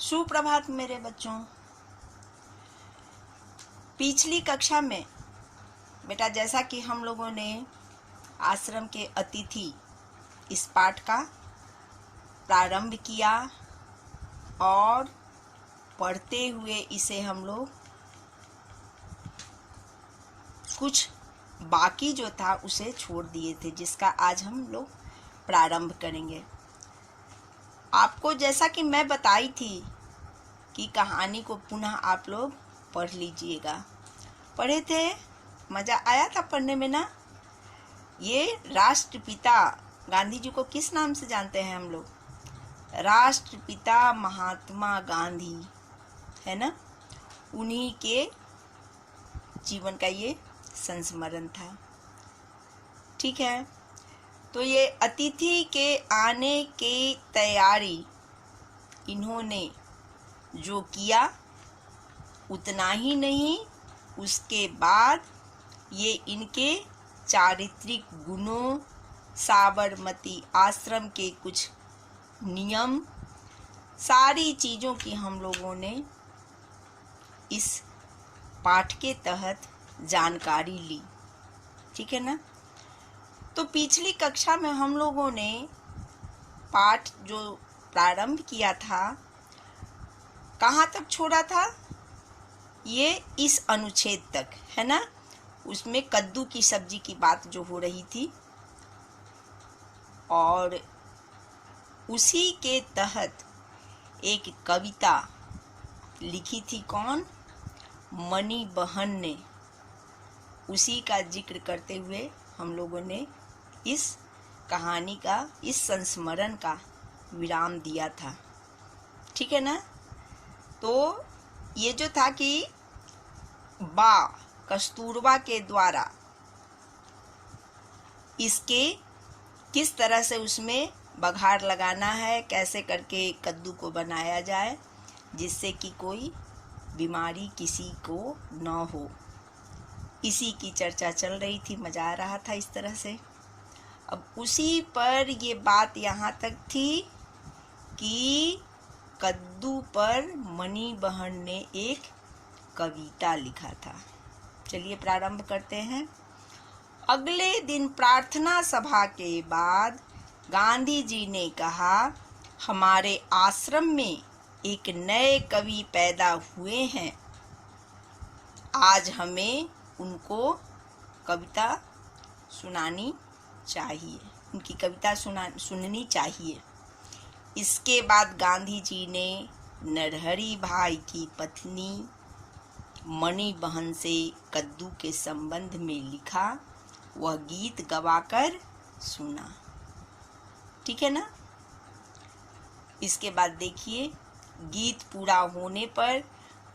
सुप्रभात मेरे बच्चों। पिछली कक्षा में बेटा जैसा कि हम लोगों ने आश्रम के अतिथि इस पाठ का प्रारंभ किया और पढ़ते हुए इसे हम लोग कुछ बाकी जो था उसे छोड़ दिए थे, जिसका आज हम लोग प्रारंभ करेंगे। आपको जैसा कि मैं बताई थी कि कहानी को पुनः आप लोग पढ़ लीजिएगा। पढ़े थे, मज़ा आया था पढ़ने में ना। ये राष्ट्रपिता गांधी जी को किस नाम से जानते हैं हम लोग? राष्ट्रपिता महात्मा गांधी, है ना। उन्हीं के जीवन का ये संस्मरण था। ठीक है, तो ये अतिथि के आने की तैयारी इन्होंने जो किया उतना ही नहीं, उसके बाद ये इनके चारित्रिक गुणों, साबरमती आश्रम के कुछ नियम, सारी चीज़ों की हम लोगों ने इस पाठ के तहत जानकारी ली। ठीक है ना। तो पिछली कक्षा में हम लोगों ने पाठ जो प्रारंभ किया था, कहाँ तक छोड़ा था? ये इस अनुच्छेद तक, है ना। उसमें कद्दू की सब्जी की बात जो हो रही थी, और उसी के तहत एक कविता लिखी थी। कौन? मणि बहन ने। उसी का जिक्र करते हुए हम लोगों ने इस कहानी का, इस संस्मरण का विराम दिया था। ठीक है ना। तो ये जो था कि कस्तूरबा के द्वारा इसके किस तरह से उसमें बघार लगाना है, कैसे करके कद्दू को बनाया जाए जिससे कि कोई बीमारी किसी को न हो, इसी की चर्चा चल रही थी। मज़ा आ रहा था इस तरह से। अब उसी पर ये बात यहाँ तक थी कि कद्दू पर मणि बहन ने एक कविता लिखा था। चलिए प्रारंभ करते हैं। अगले दिन प्रार्थना सभा के बाद गांधी जी ने कहा, हमारे आश्रम में एक नए कवि पैदा हुए हैं, आज हमें उनको कविता सुनानी चाहिए, उनकी कविता सुननी चाहिए। इसके बाद गांधी जी ने नरहरि भाई की पत्नी मणि बहन से कद्दू के संबंध में लिखा, वह गीत गवाकर सुना। ठीक है ना। इसके बाद देखिए, गीत पूरा होने पर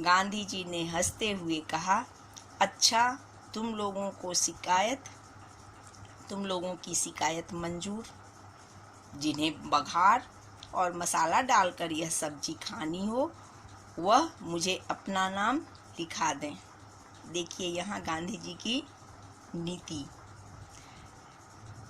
गांधी जी ने हंसते हुए कहा, अच्छा, तुम लोगों की शिकायत मंजूर। जिन्हें बघार और मसाला डालकर यह सब्जी खानी हो, वह मुझे अपना नाम लिखा दें। देखिए यहाँ गांधी जी की नीति।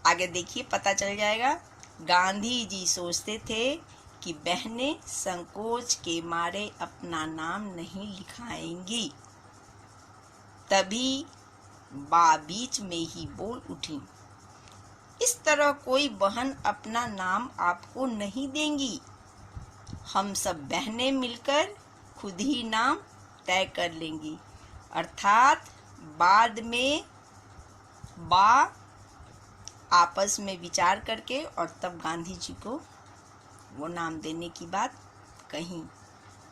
आगे देखिए, पता चल जाएगा। गांधी जी सोचते थे कि बहनें संकोच के मारे अपना नाम नहीं लिखाएंगी। तभी बीच में ही बोल उठी, इस तरह कोई बहन अपना नाम आपको नहीं देंगी। हम सब बहनें मिलकर खुद ही नाम तय कर लेंगी। अर्थात बाद में आपस में विचार करके और तब गांधी जी को वो नाम देने की बात कही।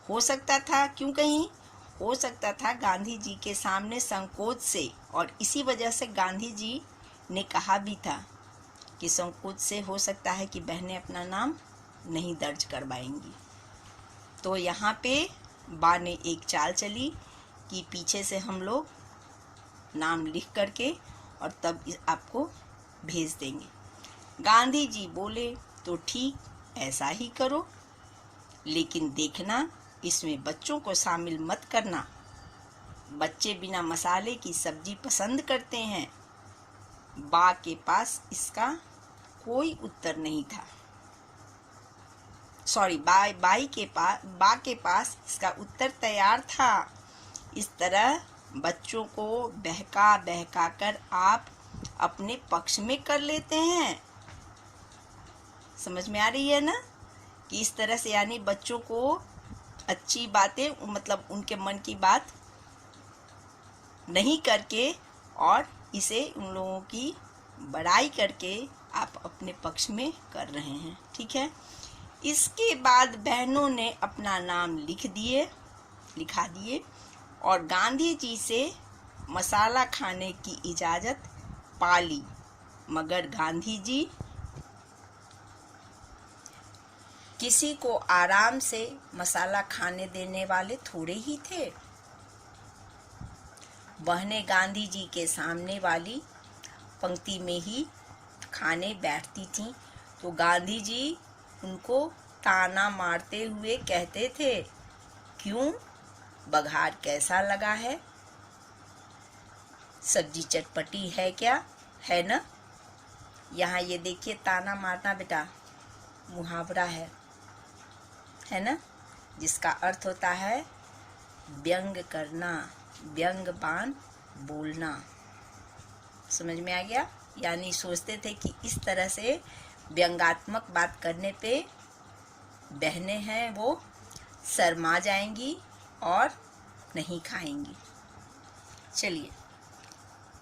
हो सकता था, क्यों कहीं? हो सकता था गांधी जी के सामने संकोच से, और इसी वजह से गांधी जी ने कहा भी था कि संकोच से हो सकता है कि बहनें अपना नाम नहीं दर्ज करवाएंगी। तो यहाँ पे बा ने एक चाल चली कि पीछे से हम लोग नाम लिख करके और तब आपको भेज देंगे। गांधी जी बोले, तो ठीक, ऐसा ही करो, लेकिन देखना इसमें बच्चों को शामिल मत करना। बच्चे बिना मसाले की सब्जी पसंद करते हैं। बा के पास इसका कोई उत्तर नहीं था। सॉरी बा के पास इसका उत्तर तैयार था। इस तरह बच्चों को बहका बहका कर आप अपने पक्ष में कर लेते हैं। समझ में आ रही है ना कि इस तरह से, यानी बच्चों को अच्छी बातें, मतलब उनके मन की बात नहीं करके और इसे उन लोगों की बड़ाई करके आप अपने पक्ष में कर रहे हैं। ठीक है। इसके बाद बहनों ने अपना नाम लिखा दिए और गांधी जी से मसाला खाने की इजाज़त पा ली। मगर गांधी जी किसी को आराम से मसाला खाने देने वाले थोड़े ही थे। बहनें गांधी जी के सामने वाली पंक्ति में ही खाने बैठती थीं, तो गांधी जी उनको ताना मारते हुए कहते थे, क्यों, बघार कैसा लगा है, सब्जी चटपटी है क्या, है ना। यहाँ ये देखिए, ताना मारना बेटा मुहावरा है ना, जिसका अर्थ होता है व्यंग करना, व्यंग्यबान बोलना। समझ में आ गया। यानी सोचते थे कि इस तरह से व्यंग्यात्मक बात करने पे बहनें हैं वो शर्मा जाएंगी और नहीं खाएंगी। चलिए,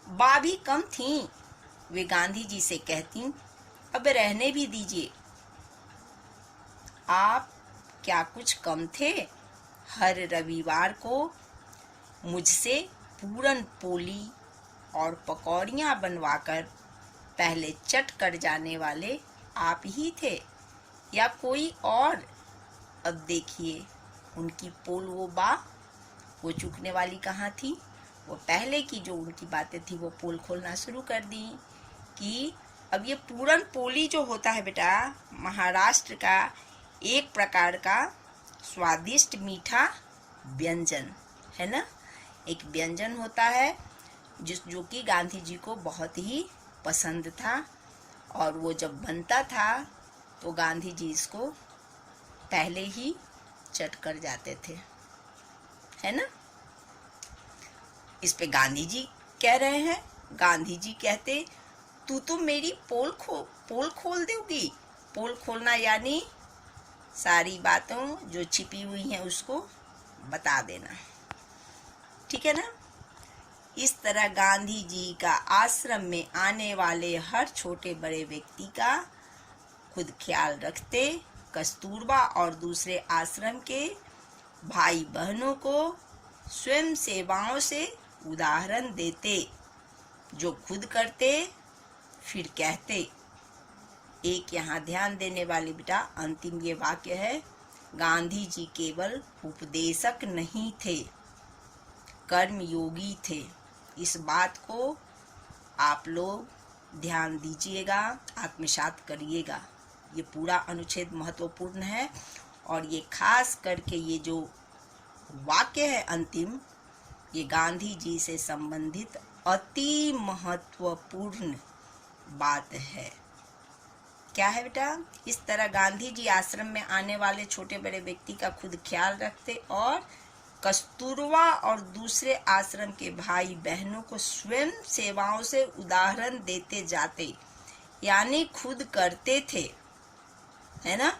बा भी कम थीं, वे गांधी जी से कहती, अब रहने भी दीजिए, आप क्या कुछ कम थे। हर रविवार को मुझसे पूरन पोली और पकौड़ियाँ बनवाकर पहले चट कर जाने वाले आप ही थे या कोई और। अब देखिए, उनकी पोल वो चूकने वाली कहाँ थी, वो पहले की जो उनकी बातें थी वो पोल खोलना शुरू कर दी कि अब ये पूरन पोली जो होता है बेटा, महाराष्ट्र का एक प्रकार का स्वादिष्ट मीठा व्यंजन है ना। एक व्यंजन होता है जो कि गांधी जी को बहुत ही पसंद था, और वो जब बनता था तो गांधी जी इसको पहले ही चट कर जाते थे, है ना। इस पे गांधी जी कह रहे हैं, गांधी जी कहते, तू तो मेरी पोल खोल दोगी। पोल खोलना यानी सारी बातों जो छिपी हुई हैं उसको बता देना, ठीक है ना। इस तरह गांधी जी का आश्रम में आने वाले हर छोटे बड़े व्यक्ति का खुद ख्याल रखते, कस्तूरबा और दूसरे आश्रम के भाई बहनों को स्वयं सेवाओं से उदाहरण देते, जो खुद करते फिर कहते। एक यहाँ ध्यान देने वाली बेटा अंतिम ये वाक्य है, गांधी जी केवल उपदेशक नहीं थे, कर्मयोगी थे। इस बात को आप लोग ध्यान दीजिएगा, आत्मसात करिएगा। ये पूरा अनुच्छेद महत्वपूर्ण है और ये खास करके ये जो वाक्य है अंतिम, ये गांधी जी से संबंधित अति महत्वपूर्ण बात है। क्या है बेटा, इस तरह गांधी जी आश्रम में आने वाले छोटे बड़े व्यक्ति का खुद ख्याल रखते और कस्तूरबा और दूसरे आश्रम के भाई बहनों को स्वयं सेवाओं से उदाहरण देते जाते, यानी खुद करते थे, है ना।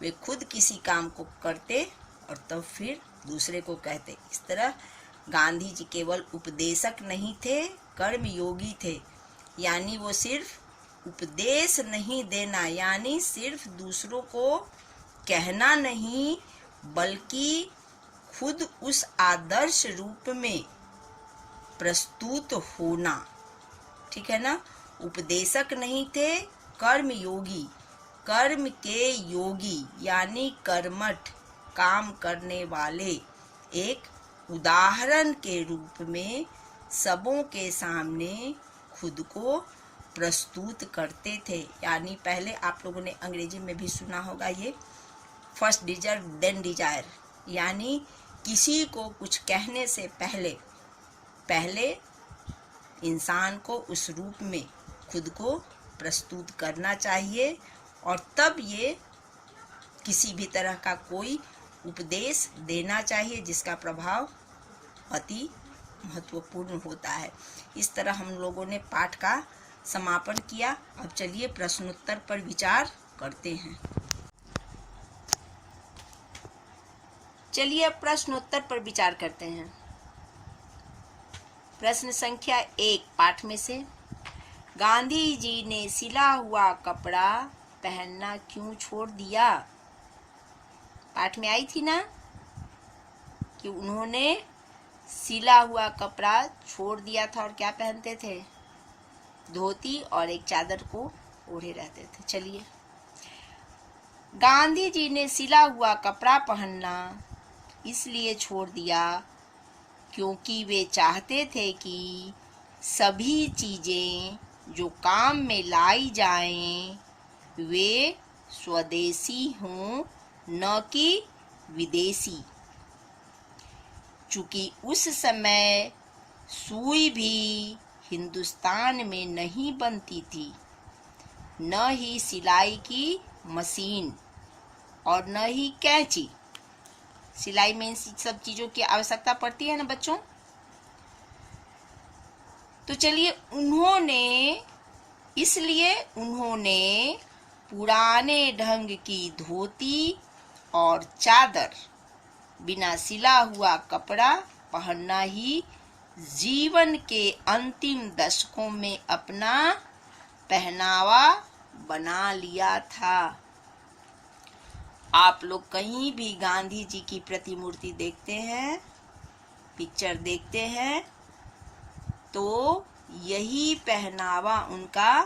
वे खुद किसी काम को करते और तब फिर दूसरे को कहते। इस तरह गांधी जी केवल उपदेशक नहीं थे, कर्मयोगी थे, यानी वो सिर्फ उपदेश नहीं देना, यानी सिर्फ दूसरों को कहना नहीं, बल्कि खुद उस आदर्श रूप में प्रस्तुत होना, ठीक है ना। उपदेशक नहीं थे, कर्मयोगी, कर्म के योगी, यानी कर्मठ, काम करने वाले, एक उदाहरण के रूप में सबों के सामने खुद को प्रस्तुत करते थे। यानी पहले आप लोगों ने अंग्रेजी में भी सुना होगा ये फर्स्ट डिजर्व देन डिजायर, यानी किसी को कुछ कहने से पहले इंसान को उस रूप में खुद को प्रस्तुत करना चाहिए और तब ये किसी भी तरह का कोई उपदेश देना चाहिए जिसका प्रभाव अति महत्वपूर्ण होता है। इस तरह हम लोगों ने पाठ का समापन किया। अब चलिए प्रश्नोत्तर पर विचार करते हैं। चलिए अब प्रश्नोत्तर पर विचार करते हैं। प्रश्न संख्या 1 पाठ में से, गांधी जी ने सिला हुआ कपड़ा पहनना क्यों छोड़ दिया? पाठ में आई थी ना कि उन्होंने सिला हुआ कपड़ा छोड़ दिया था और क्या पहनते थे? धोती और एक चादर को ओढ़े रहते थे। चलिए, गांधी जी ने सिला हुआ कपड़ा पहनना इसलिए छोड़ दिया क्योंकि वे चाहते थे कि सभी चीजें जो काम में लाई जाएं वे स्वदेशी हों, न कि विदेशी। चूंकि उस समय सुई भी हिंदुस्तान में नहीं बनती थी, न ही सिलाई की मशीन और न ही कैंची। सिलाई में इन सब चीजों की आवश्यकता पड़ती है ना बच्चों। तो चलिए, इसलिए उन्होंने पुराने ढंग की धोती और चादर, बिना सिला हुआ कपड़ा पहनना ही जीवन के अंतिम दशकों में अपना पहनावा बना लिया था। आप लोग कहीं भी गांधी जी की प्रतिमूर्ति देखते हैं, पिक्चर देखते हैं, तो यही पहनावा उनका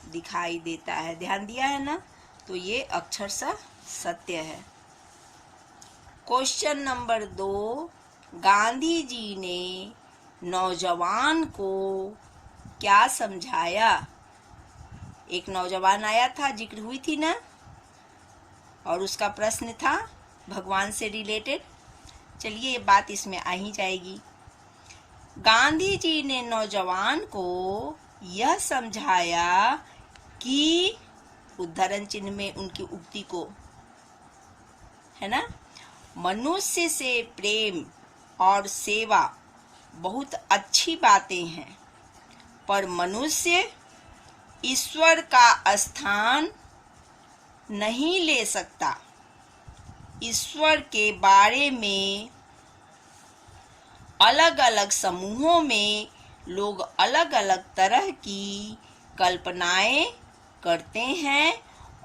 दिखाई देता है। ध्यान दिया है ना? तो ये अक्षरशः सत्य है। क्वेश्चन नंबर 2, गांधी जी ने नौजवान को क्या समझाया? एक नौजवान आया था, जिक्र हुई थी ना, और उसका प्रश्न था भगवान से रिलेटेड। चलिए, ये बात इसमें आ ही जाएगी। गांधी जी ने नौजवान को यह समझाया कि, उद्धरण चिन्ह में उनकी उक्ति को, है ना, मनुष्य से प्रेम और सेवा बहुत अच्छी बातें हैं, पर मनुष्य ईश्वर का स्थान नहीं ले सकता। ईश्वर के बारे में अलग अलग समूहों में लोग अलग अलग तरह की कल्पनाएं करते हैं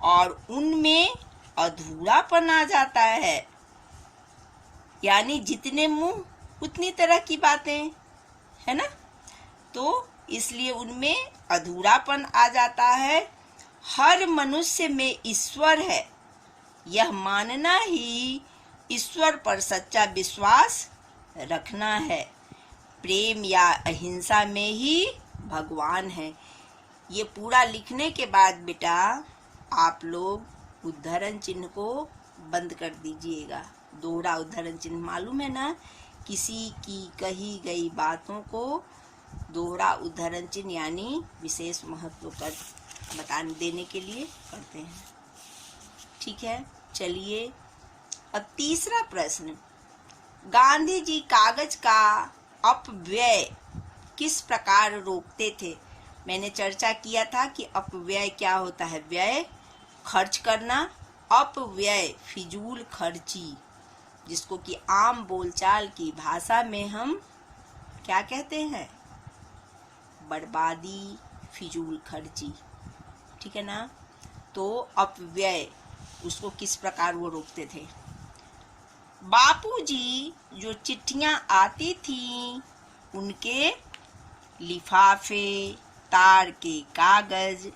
और उनमें अधूरापन आ जाता है। यानी जितने मुंह उतनी तरह की बातें, है ना? तो इसलिए उनमें अधूरापन आ जाता है। हर मनुष्य में ईश्वर है, यह मानना ही ईश्वर पर सच्चा विश्वास रखना है। प्रेम या अहिंसा में ही भगवान है। ये पूरा लिखने के बाद बेटा आप लोग उद्धरण चिन्ह को बंद कर दीजिएगा। दोहरा उद्धरण चिन्ह मालूम है ना? किसी की कही गई बातों को दोहरा उद्धरण चिन्ह यानी विशेष महत्व कर देने के लिए करते हैं। ठीक है, चलिए अब तीसरा प्रश्न, गांधी जी कागज का अपव्यय किस प्रकार रोकते थे? मैंने चर्चा किया था कि अपव्यय क्या होता है। व्यय खर्च करना, अपव्यय फिजूल खर्ची, जिसको कि आम बोलचाल की भाषा में हम क्या कहते हैं? बर्बादी, फिजूल खर्ची। ठीक है ना? तो अपव्यय, उसको किस प्रकार वो रोकते थे? बापूजी जो चिट्ठियां आती थी उनके लिफाफे, तार के कागज,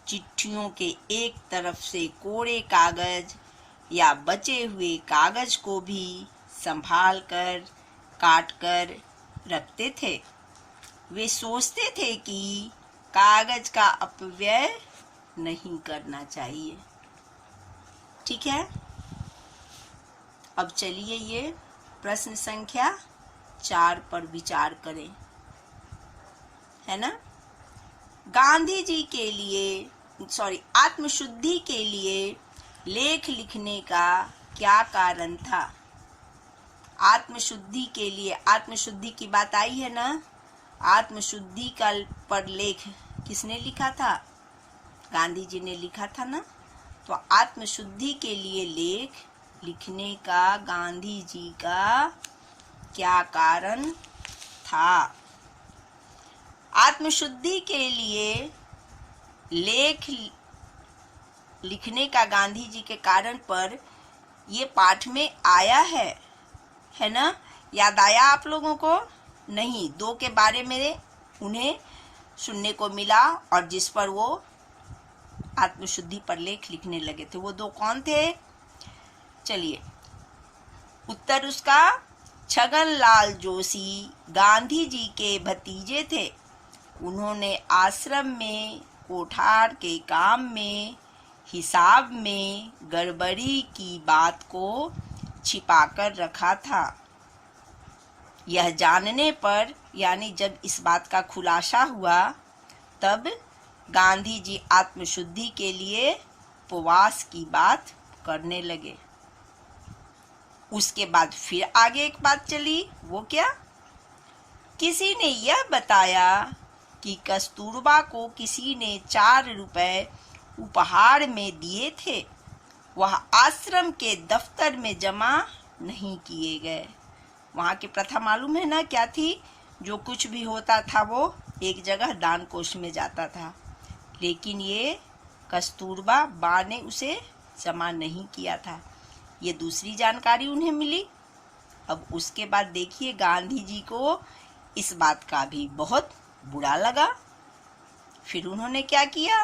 चिट्ठियों के एक तरफ से कोरे कागज या बचे हुए कागज को भी संभाल कर काट कर रखते थे। वे सोचते थे कि कागज का अपव्यय नहीं करना चाहिए। ठीक है, अब चलिए ये प्रश्न संख्या 4 पर विचार करें, है ना? गांधी जी के लिए आत्मशुद्धि के लिए लेख लिखने का क्या कारण था? आत्मशुद्धि के लिए, आत्मशुद्धि की बात आई है ना, आत्मशुद्धि का पर लेख किसने लिखा था? गांधी जी ने लिखा था ना। तो आत्मशुद्धि के लिए लेख लिखने का गांधी जी का क्या कारण था? आत्मशुद्धि के लिए लेख लिखने का गांधी जी के कारण पर ये पाठ में आया है ना? याद आया आप लोगों को? नहीं, दो के बारे में उन्हें सुनने को मिला और जिस पर वो आत्मशुद्धि पर लेख लिखने लगे थे। वो दो कौन थे? चलिए, उत्तर उसका छगनलाल जोशी गांधी जी के भतीजे थे। उन्होंने आश्रम में कोठार के काम में हिसाब में गड़बड़ी की बात को छिपाकर रखा था। यह जानने पर, यानी जब इस बात का खुलासा हुआ, तब गांधी जी आत्मशुद्धि के लिए उपवास की बात करने लगे। उसके बाद फिर आगे एक बात चली, वो क्या? किसी ने यह बताया कि कस्तूरबा को किसी ने 4 रुपए उपहार में दिए थे। वह आश्रम के दफ्तर में जमा नहीं किए गए। वहाँ की प्रथा मालूम है ना क्या थी? जो कुछ भी होता था वो एक जगह दान कोष में जाता था, लेकिन ये कस्तूरबा बा ने उसे जमा नहीं किया था। ये दूसरी जानकारी उन्हें मिली। अब उसके बाद देखिए, गांधी जी को इस बात का भी बहुत बुरा लगा। फिर उन्होंने क्या किया?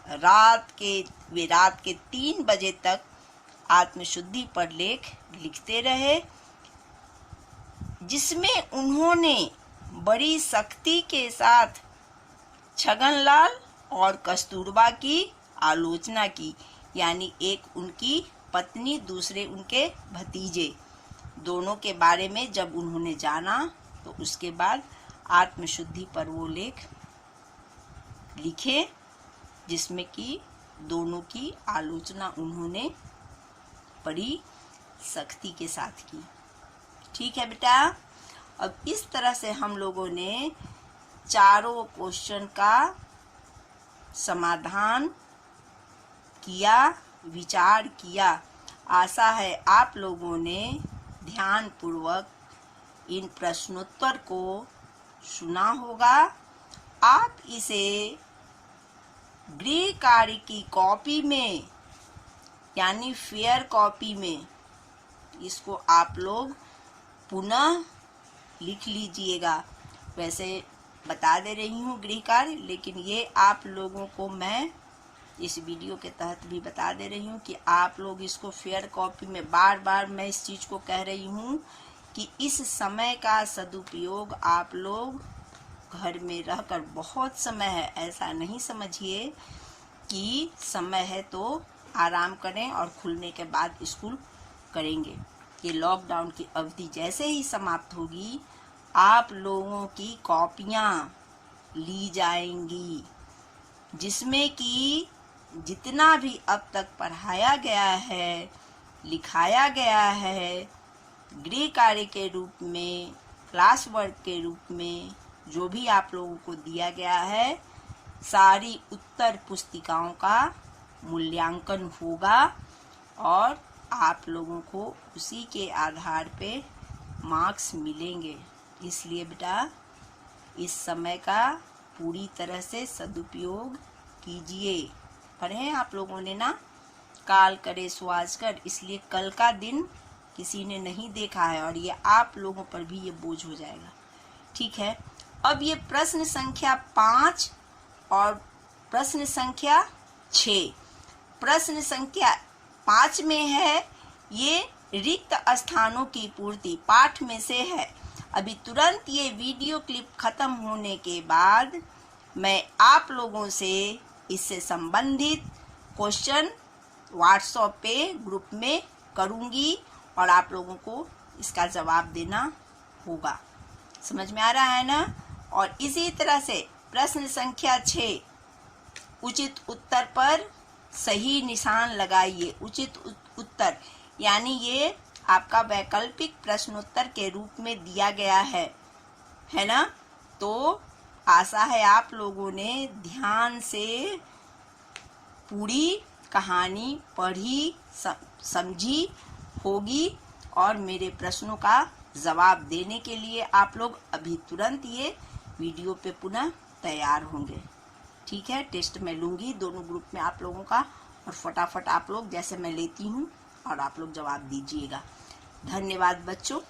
रात के 3 बजे तक आत्मशुद्धि पर लेख लिखते रहे, जिसमें उन्होंने बड़ी सख्ती के साथ छगनलाल और कस्तूरबा की आलोचना की। यानी एक उनकी पत्नी, दूसरे उनके भतीजे, दोनों के बारे में जब उन्होंने जाना तो उसके बाद आत्मशुद्धि पर वो लेख लिखे, जिसमें कि दोनों की आलोचना उन्होंने बड़ी सख्ती के साथ की। ठीक है बेटा, अब इस तरह से हम लोगों ने चारों क्वेश्चन का समाधान किया, विचार किया। आशा है आप लोगों ने ध्यानपूर्वक इन प्रश्नोत्तर को सुना होगा। आप इसे गृह कार्य की कॉपी में, यानी फेयर कॉपी में, इसको आप लोग पुनः लिख लीजिएगा। वैसे बता दे रही हूँ गृह कार्य, लेकिन ये आप लोगों को मैं इस वीडियो के तहत भी बता दे रही हूँ कि आप लोग इसको फेयर कॉपी में, बार बार मैं इस चीज़ को कह रही हूँ कि इस समय का सदुपयोग आप लोग घर में रहकर, बहुत समय है, ऐसा नहीं समझिए कि समय है तो आराम करें और खुलने के बाद स्कूल करेंगे। ये लॉकडाउन की अवधि जैसे ही समाप्त होगी, आप लोगों की कॉपियाँ ली जाएंगी, जिसमें कि जितना भी अब तक पढ़ाया गया है, लिखाया गया है, गृह कार्य के रूप में, क्लास वर्क के रूप में जो भी आप लोगों को दिया गया है, सारी उत्तर पुस्तिकाओं का मूल्यांकन होगा और आप लोगों को उसी के आधार पे मार्क्स मिलेंगे। इसलिए बेटा, इस समय का पूरी तरह से सदुपयोग कीजिए। पढ़े आप लोगों ने ना, काल करे सो आज कर, इसलिए कल का दिन किसी ने नहीं देखा है और ये आप लोगों पर भी ये बोझ हो जाएगा। ठीक है, अब ये प्रश्न संख्या 5 और प्रश्न संख्या 6। प्रश्न संख्या 5 में है ये रिक्त स्थानों की पूर्ति, पाठ में से है। अभी तुरंत ये वीडियो क्लिप खत्म होने के बाद मैं आप लोगों से इससे संबंधित क्वेश्चन व्हाट्सएप पे ग्रुप में करूंगी और आप लोगों को इसका जवाब देना होगा। समझ में आ रहा है ना? और इसी तरह से प्रश्न संख्या 6 उचित उत्तर पर सही निशान लगाइए। उचित उत्तर यानी ये आपका वैकल्पिक प्रश्नोत्तर के रूप में दिया गया है ना। तो आशा है आप लोगों ने ध्यान से पूरी कहानी पढ़ी, समझी होगी और मेरे प्रश्नों का जवाब देने के लिए आप लोग अभी तुरंत ये वीडियो पे पुनः तैयार होंगे। ठीक है, टेस्ट मैं लूँगी दोनों ग्रुप में आप लोगों का, और फटाफट आप लोग जैसे मैं लेती हूँ और आप लोग जवाब दीजिएगा। धन्यवाद बच्चों।